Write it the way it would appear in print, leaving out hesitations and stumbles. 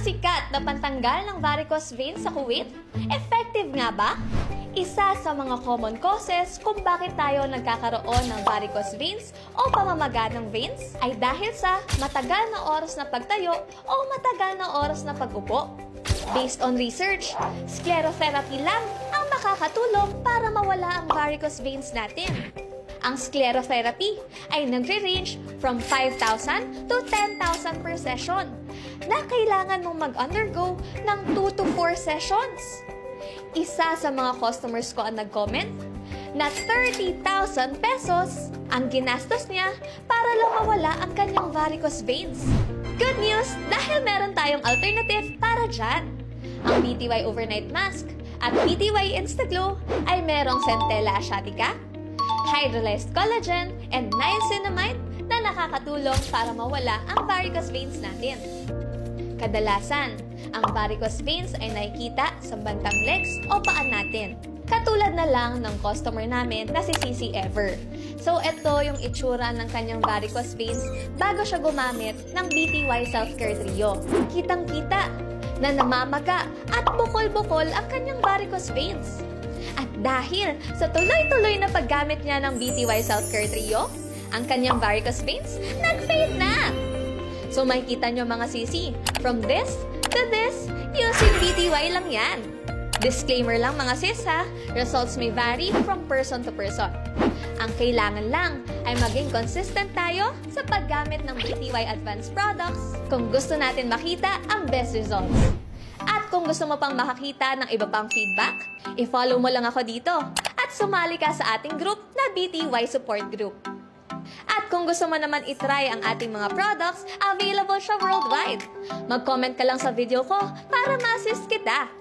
sikat na pantanggal ng varicose veins sa Kuwait? Effective nga ba? Isa sa mga common causes kung bakit tayo nagkakaroon ng varicose veins o pamamaga ng veins ay dahil sa matagal na oras na pagtayo o matagal na oras na pag-upo. Based on research, sclerotherapy lang ang makakatulong para mawala ang varicose veins natin. Ang sclerotherapy ay nagre-range from 5,000 to 10,000 per session na kailangan mong mag-undergo ng 2 to 4 sessions. Isa sa mga customers ko ang nag-comment na 30,000 pesos ang ginastos niya para lang mawala ang kanyang varicose veins. Good news dahil meron tayong alternative para dyan. Ang BTY Overnight Mask at BTY Instaglow ay merong Centella asiatica, hydrolyzed collagen, and niacinamide na nakakatulong para mawala ang varicose veins natin. Kadalasan, ang varicose veins ay nakikita sa bandang legs o paan natin. Katulad na lang ng customer namin na si Sisi Ever. So, ito yung itsura ng kanyang varicose veins bago siya gumamit ng BTY Self-Care Trio. Kitang-kita na namamaga at bukol-bukol ang kanyang varicose veins. At dahil sa tuloy-tuloy na paggamit niya ng BTY Self-Care Trio, ang kanyang varicose veins nag-fade na! So makikita nyo mga sisi, from this to this, using BTY lang yan. Disclaimer lang mga sis ha, results may vary from person to person. Ang kailangan lang ay maging consistent tayo sa paggamit ng BTY Advanced products kung gusto natin makita ang best results. At kung gusto mo pang makakita ng iba pang feedback, i-follow mo lang ako dito at sumali ka sa ating group na BTY Support Group. At kung gusto mo naman itry ang ating mga products, available siya worldwide. Mag-comment ka lang sa video ko para ma-assist kita.